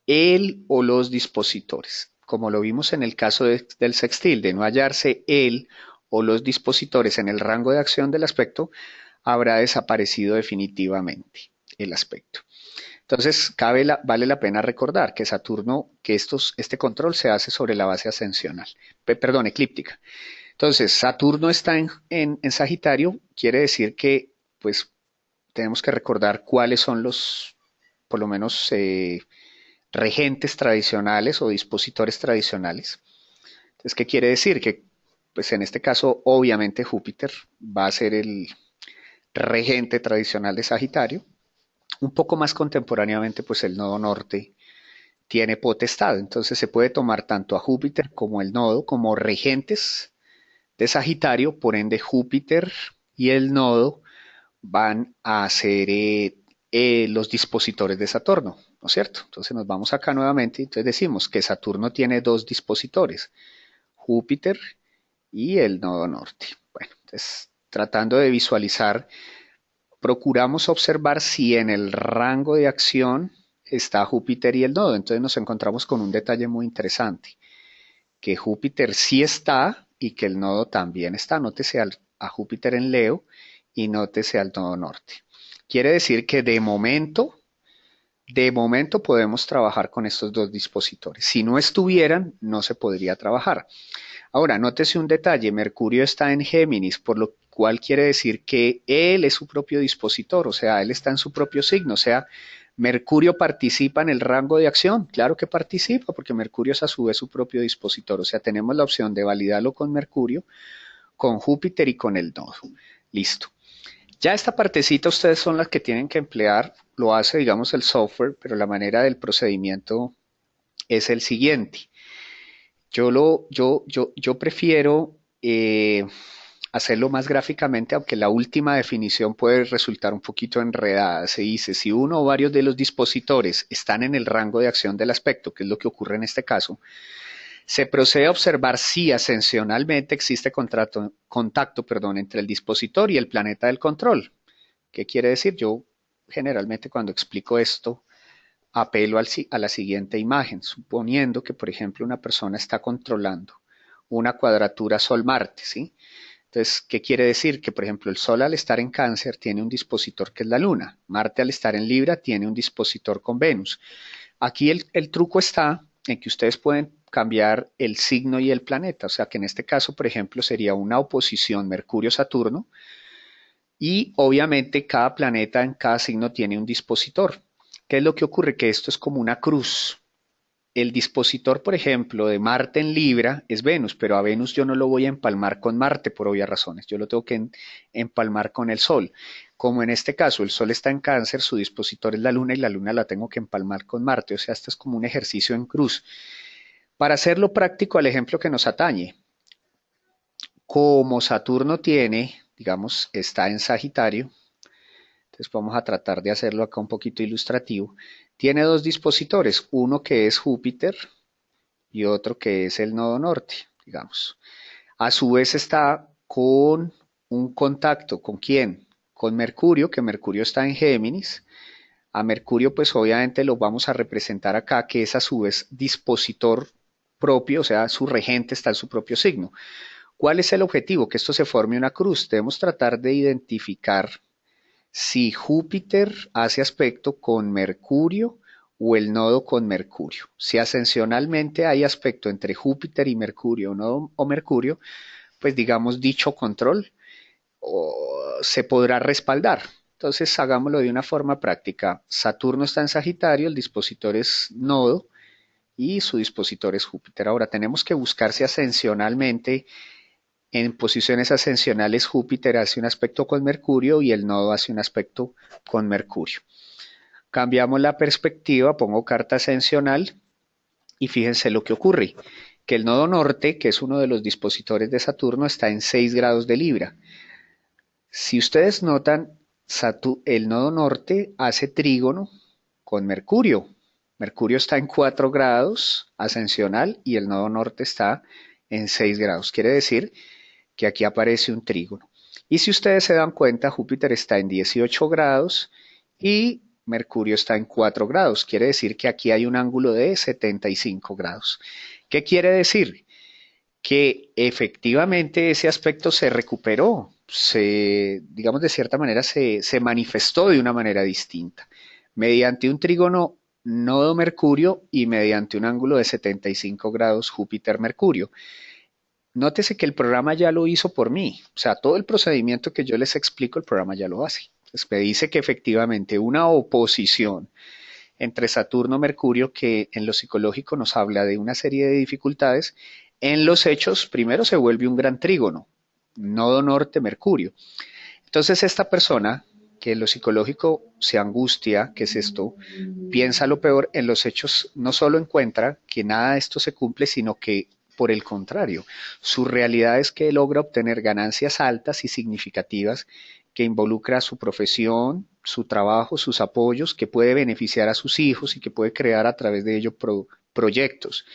el o los dispositores. Como lo vimos en el caso del sextil, de no hallarse el o los dispositores en el rango de acción del aspecto, habrá desaparecido definitivamente el aspecto. Entonces, vale la pena recordar que Saturno, que este control se hace sobre la base ascensional, perdón, eclíptica. Entonces, Saturno está en Sagitario, quiere decir que, pues, tenemos que recordar cuáles son los, por lo menos, regentes tradicionales o dispositores tradicionales. Entonces, ¿qué quiere decir? Que, pues, en este caso, obviamente, Júpiter va a ser el regente tradicional de Sagitario. Un poco más contemporáneamente, pues, el nodo norte tiene potestad. Entonces, se puede tomar tanto a Júpiter como el nodo como regentes de Sagitario, por ende Júpiter y el nodo van a ser los dispositores de Saturno, ¿no es cierto? Entonces nos vamos acá nuevamente y entonces decimos que Saturno tiene dos dispositores, Júpiter y el nodo norte. Bueno, entonces tratando de visualizar, procuramos observar si en el rango de acción está Júpiter y el nodo. Entonces nos encontramos con un detalle muy interesante, que Júpiter sí está y que el nodo también está. Nótese a Júpiter en Leo y nótese al nodo norte. Quiere decir que de momento podemos trabajar con estos dos dispositores. Si no estuvieran, no se podría trabajar. Ahora, nótese un detalle, Mercurio está en Géminis, por lo cual quiere decir que él es su propio dispositor, o sea, él está en su propio signo, o sea, Mercurio participa en el rango de acción, claro que participa, porque Mercurio es a su vez su propio dispositor, o sea, tenemos la opción de validarlo con Mercurio, con Júpiter y con el nodo. Listo. Ya esta partecita ustedes son las que tienen que emplear, lo hace digamos el software, pero la manera del procedimiento es el siguiente. Yo prefiero hacerlo más gráficamente, aunque la última definición puede resultar un poquito enredada. Se dice, si uno o varios de los dispositores están en el rango de acción del aspecto, que es lo que ocurre en este caso, se procede a observar si ascensionalmente existe contacto entre el dispositor y el planeta del control. ¿Qué quiere decir? Yo generalmente cuando explico esto apelo a la siguiente imagen, suponiendo que, por ejemplo, una persona está controlando una cuadratura Sol-Marte, ¿sí? Entonces, ¿qué quiere decir? Que, por ejemplo, el Sol al estar en Cáncer tiene un dispositor que es la Luna, Marte al estar en Libra tiene un dispositor con Venus. Aquí el truco está en que ustedes pueden cambiar el signo y el planeta, o sea que en este caso, por ejemplo, sería una oposición Mercurio-Saturno y obviamente cada planeta en cada signo tiene un dispositor. ¿Qué es lo que ocurre? Que esto es como una cruz. El dispositor, por ejemplo, de Marte en Libra es Venus, pero a Venus yo no lo voy a empalmar con Marte por obvias razones. Yo lo tengo que empalmar con el Sol. Como en este caso el Sol está en Cáncer, su dispositor es la Luna y la Luna la tengo que empalmar con Marte. O sea, esto es como un ejercicio en cruz. Para hacerlo práctico al ejemplo que nos atañe, como Saturno tiene, digamos, está en Sagitario, entonces vamos a tratar de hacerlo acá un poquito ilustrativo. Tiene dos dispositores, uno que es Júpiter y otro que es el nodo norte, digamos. A su vez está con un contacto, ¿con quién? Con Mercurio, que Mercurio está en Géminis. A Mercurio pues obviamente lo vamos a representar acá, que es a su vez dispositor propio, o sea, su regente está en su propio signo. ¿Cuál es el objetivo? Que esto se forme una cruz. Debemos tratar de identificar si Júpiter hace aspecto con Mercurio o el nodo con Mercurio. Si ascensionalmente hay aspecto entre Júpiter y Mercurio o Mercurio, pues digamos dicho control se podrá respaldar. Entonces hagámoslo de una forma práctica. Saturno está en Sagitario, el dispositor es nodo y su dispositor es Júpiter. Ahora tenemos que buscar si ascensionalmente En posiciones ascensionales, Júpiter hace un aspecto con Mercurio y el nodo hace un aspecto con Mercurio. Cambiamos la perspectiva, pongo carta ascensional y fíjense lo que ocurre, que el nodo norte, que es uno de los dispositores de Saturno, está en 6 grados de Libra. Si ustedes notan, el nodo norte hace trígono con Mercurio. Mercurio está en 4 grados ascensional y el nodo norte está en 6 grados. Quiere decir que aquí aparece un trígono. Y si ustedes se dan cuenta, Júpiter está en 18 grados y Mercurio está en 4 grados. Quiere decir que aquí hay un ángulo de 75 grados. ¿Qué quiere decir? Que efectivamente ese aspecto se recuperó, digamos de cierta manera, se manifestó de una manera distinta, mediante un trígono nodo-Mercurio y mediante un ángulo de 75 grados Júpiter-Mercurio. Nótese que el programa ya lo hizo por mí, o sea, todo el procedimiento que yo les explico, el programa ya lo hace. Entonces me dice que efectivamente una oposición entre Saturno-Mercurio, que en lo psicológico nos habla de una serie de dificultades, en los hechos primero se vuelve un gran trígono, nodo norte-Mercurio. Entonces esta persona que en lo psicológico se angustia, ¿qué es esto? Piensa lo peor, en los hechos no solo encuentra que nada de esto se cumple, sino que por el contrario, su realidad es que logra obtener ganancias altas y significativas que involucra su profesión, su trabajo, sus apoyos, que puede beneficiar a sus hijos y que puede crear a través de ello proyectos.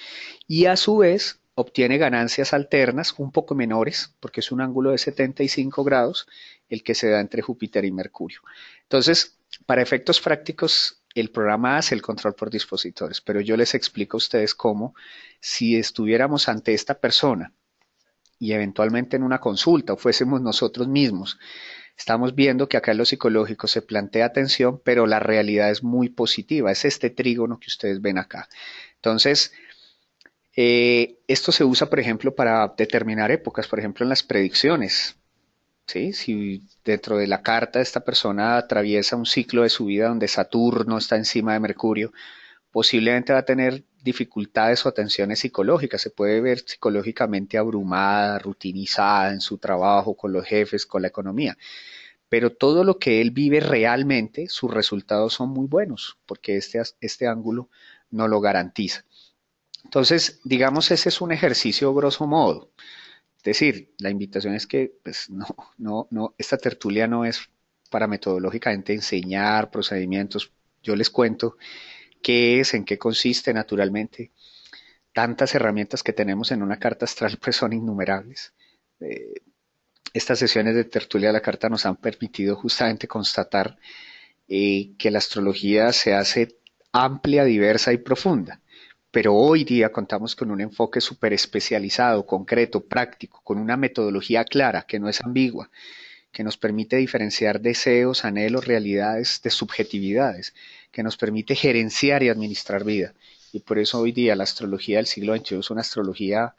Y a su vez obtiene ganancias alternas un poco menores, porque es un ángulo de 75 grados el que se da entre Júpiter y Mercurio. Entonces, para efectos prácticos, el programa hace el control por dispositores, pero yo les explico a ustedes cómo, si estuviéramos ante esta persona y eventualmente en una consulta o fuésemos nosotros mismos, estamos viendo que acá en lo psicológico se plantea tensión, pero la realidad es muy positiva, es este trígono que ustedes ven acá. Entonces, esto se usa, por ejemplo, para determinar épocas, por ejemplo, en las predicciones. ¿Sí? Si dentro de la carta esta persona atraviesa un ciclo de su vida donde Saturno está encima de Mercurio, posiblemente va a tener dificultades o tensiones psicológicas, se puede ver psicológicamente abrumada, rutinizada en su trabajo, con los jefes, con la economía. Pero todo lo que él vive realmente, sus resultados son muy buenos, porque este ángulo no lo garantiza. Entonces, digamos, ese es un ejercicio grosso modo. Es decir, la invitación es que, pues, esta tertulia no es para metodológicamente enseñar procedimientos. Yo les cuento qué es, en qué consiste naturalmente. Tantas herramientas que tenemos en una carta astral pues son innumerables. Eh, estas sesiones de tertulia de la carta nos han permitido justamente constatar que la astrología se hace amplia, diversa y profunda. Pero hoy día contamos con un enfoque súper especializado, concreto, práctico, con una metodología clara, que no es ambigua, que nos permite diferenciar deseos, anhelos, realidades de subjetividades, que nos permite gerenciar y administrar vida. Y por eso hoy día la astrología del siglo XXI es una astrología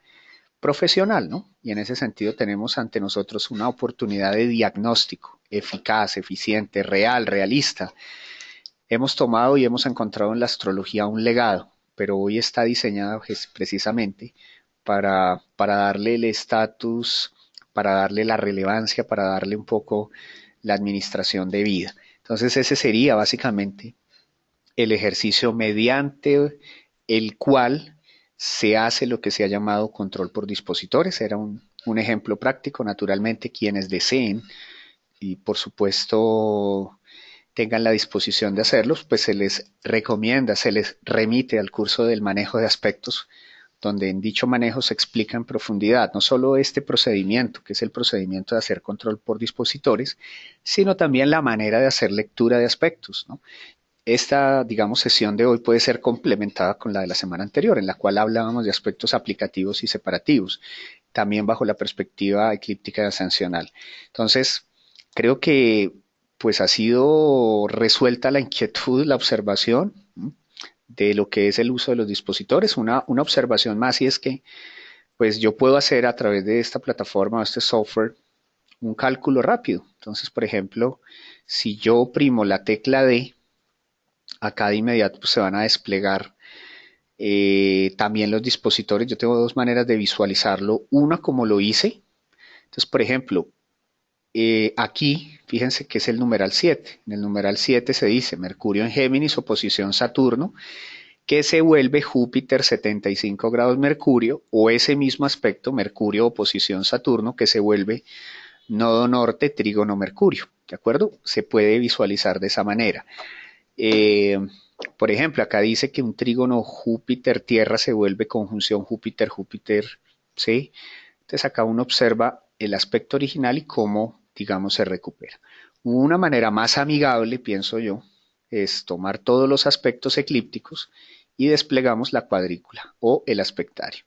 profesional, ¿no? Y en ese sentido tenemos ante nosotros una oportunidad de diagnóstico eficaz, eficiente, real, realista. Hemos tomado y hemos encontrado en la astrología un legado, pero hoy está diseñado precisamente para darle el estatus, para darle la relevancia, para darle un poco la administración de vida. Entonces ese sería básicamente el ejercicio mediante el cual se hace lo que se ha llamado control por dispositores. Era un ejemplo práctico, naturalmente quienes deseen y por supuesto tengan la disposición de hacerlos, pues se les recomienda, se les remite al curso del manejo de aspectos, donde en dicho manejo se explica en profundidad no solo este procedimiento, que es el procedimiento de hacer control por dispositores, sino también la manera de hacer lectura de aspectos, ¿no? Esta, digamos, sesión de hoy puede ser complementada con la de la semana anterior, en la cual hablábamos de aspectos aplicativos y separativos, también bajo la perspectiva eclíptica y ascensional. Entonces, creo que pues ha sido resuelta la inquietud, la observación de lo que es el uso de los dispositores. Una observación más y es que pues yo puedo hacer a través de esta plataforma o este software un cálculo rápido. Entonces, por ejemplo, si yo oprimo la tecla D, acá de inmediato pues, se van a desplegar también los dispositores. Yo tengo dos maneras de visualizarlo. Una como lo hice, Entonces, por ejemplo, aquí, fíjense que es el numeral 7. En el numeral 7 se dice Mercurio en Géminis, oposición Saturno, que se vuelve Júpiter 75 grados Mercurio, o ese mismo aspecto, Mercurio oposición Saturno, que se vuelve nodo norte trígono Mercurio. ¿De acuerdo? Se puede visualizar de esa manera. Eh, por ejemplo, acá dice que un trígono Júpiter-Tierra se vuelve conjunción Júpiter-Júpiter, ¿sí? Entonces acá uno observa el aspecto original y cómo, digamos, se recupera. Una manera más amigable, pienso yo, es tomar todos los aspectos eclípticos y desplegamos la cuadrícula o el aspectario.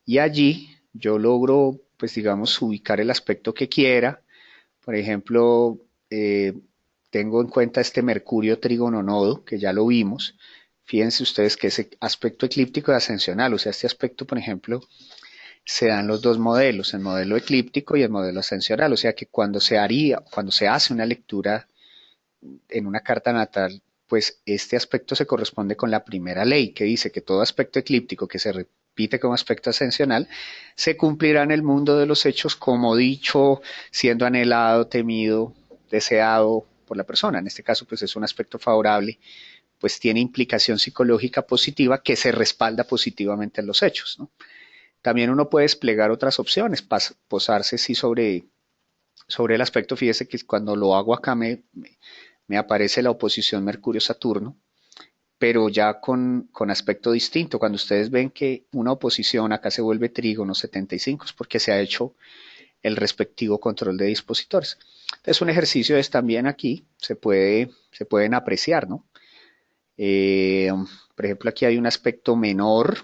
Y allí yo logro, pues digamos, ubicar el aspecto que quiera. Por ejemplo, tengo en cuenta este Mercurio trígono nodo, que ya lo vimos. Fíjense ustedes que ese aspecto eclíptico y ascensional, o sea, este aspecto, por ejemplo, se dan los dos modelos, el modelo eclíptico y el modelo ascensional, o sea que cuando se hace una lectura en una carta natal, pues este aspecto se corresponde con la primera ley, que dice que todo aspecto eclíptico que se repite como aspecto ascensional se cumplirá en el mundo de los hechos como dicho, siendo anhelado, temido, deseado por la persona. En este caso, pues es un aspecto favorable, pues tiene implicación psicológica positiva que se respalda positivamente en los hechos, ¿no? También uno puede desplegar otras opciones, posarse sí sobre el aspecto. Fíjese que cuando lo hago acá me aparece la oposición Mercurio-Saturno, pero ya con aspecto distinto. Cuando ustedes ven que una oposición acá se vuelve trígono 75 es porque se ha hecho el respectivo control de dispositores. Entonces un ejercicio es también aquí, se pueden apreciar, ¿no? Eh, por ejemplo, aquí hay un aspecto menor,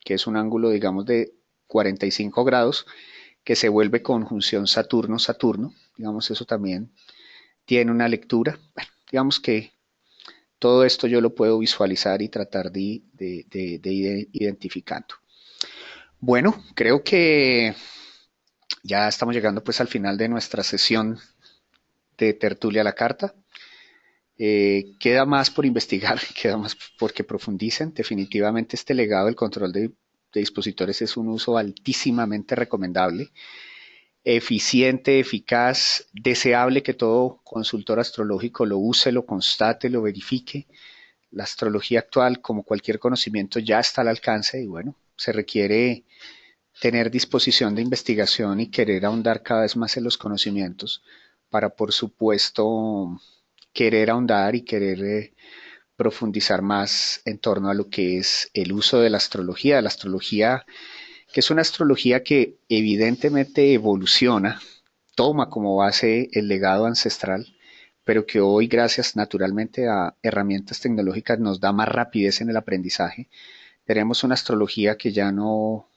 que es un ángulo, digamos, de 45 grados, que se vuelve conjunción Saturno-Saturno. Digamos, eso también tiene una lectura. Bueno, digamos que todo esto yo lo puedo visualizar y tratar de ir identificando. Bueno, creo que ya estamos llegando pues al final de nuestra sesión de tertulia a la carta. Queda más por investigar, queda más porque profundicen. Definitivamente este legado del control de dispositores es un uso altísimamente recomendable, eficiente, eficaz, deseable que todo consultor astrológico lo use, lo constate, lo verifique. La astrología actual, como cualquier conocimiento, ya está al alcance y bueno, se requiere tener disposición de investigación y querer ahondar cada vez más en los conocimientos para, por supuesto, querer ahondar y querer profundizar más en torno a lo que es el uso de la astrología que es una astrología que evidentemente evoluciona, toma como base el legado ancestral, pero que hoy, gracias naturalmente a herramientas tecnológicas, nos da más rapidez en el aprendizaje. Tenemos una astrología que ya no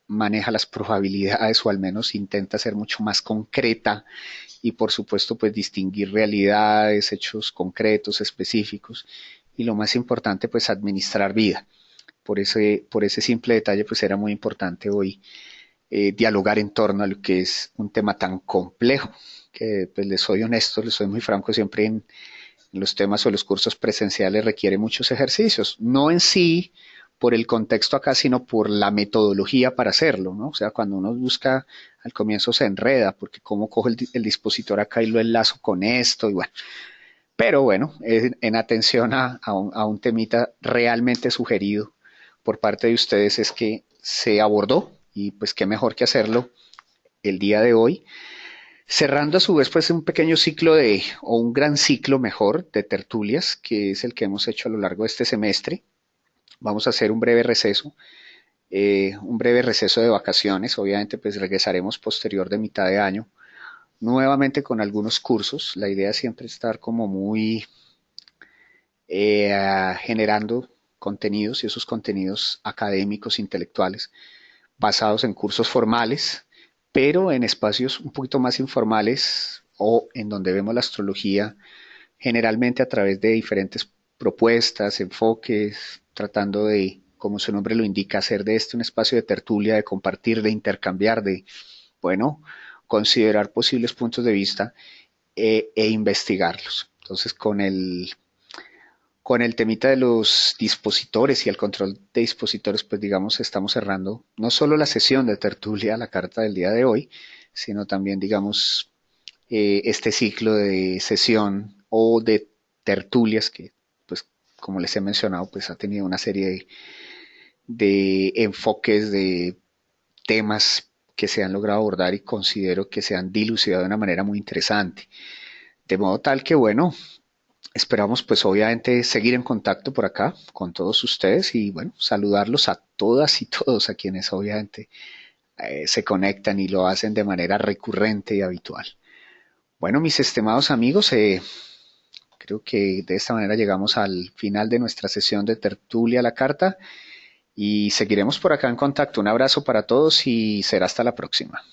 maneja las probabilidades o al menos intenta ser mucho más concreta y por supuesto pues distinguir realidades, hechos concretos, específicos y lo más importante pues administrar vida. Por ese simple detalle pues era muy importante hoy dialogar en torno a lo que es un tema tan complejo, que pues les soy honesto, les soy muy franco, siempre en los temas o los cursos presenciales requiere muchos ejercicios, no en sí por el contexto acá, sino por la metodología para hacerlo, ¿no? O sea, cuando uno busca, al comienzo se enreda, porque cómo cojo el dispositor acá y lo enlazo con esto, y bueno. Pero bueno, en atención a un temita realmente sugerido por parte de ustedes es que se abordó y pues qué mejor que hacerlo el día de hoy, cerrando a su vez pues un pequeño ciclo o un gran ciclo mejor de tertulias, que es el que hemos hecho a lo largo de este semestre. Vamos a hacer un breve receso de vacaciones, obviamente pues regresaremos posterior de mitad de año, nuevamente con algunos cursos. La idea es siempre estar como muy generando contenidos y esos contenidos académicos, intelectuales, basados en cursos formales, pero en espacios un poquito más informales o en donde vemos la astrología generalmente a través de diferentes propuestas, enfoques, tratando de, como su nombre lo indica, hacer de este un espacio de tertulia, de compartir, de intercambiar, de, bueno, considerar posibles puntos de vista e investigarlos. Entonces, con el temita de los dispositores y el control de dispositores, pues digamos, estamos cerrando no solo la sesión de tertulia, la carta del día de hoy, sino también, digamos, este ciclo de sesión o de tertulias que, pues, como les he mencionado, pues ha tenido una serie de enfoques, de temas que se han logrado abordar y considero que se han dilucidado de una manera muy interesante. De modo tal que, bueno, esperamos pues obviamente seguir en contacto por acá con todos ustedes y bueno, saludarlos a todas y todos a quienes obviamente se conectan y lo hacen de manera recurrente y habitual. Bueno, mis estimados amigos, creo que de esta manera llegamos al final de nuestra sesión de tertulia a la carta y seguiremos por acá en contacto. Un abrazo para todos y será hasta la próxima.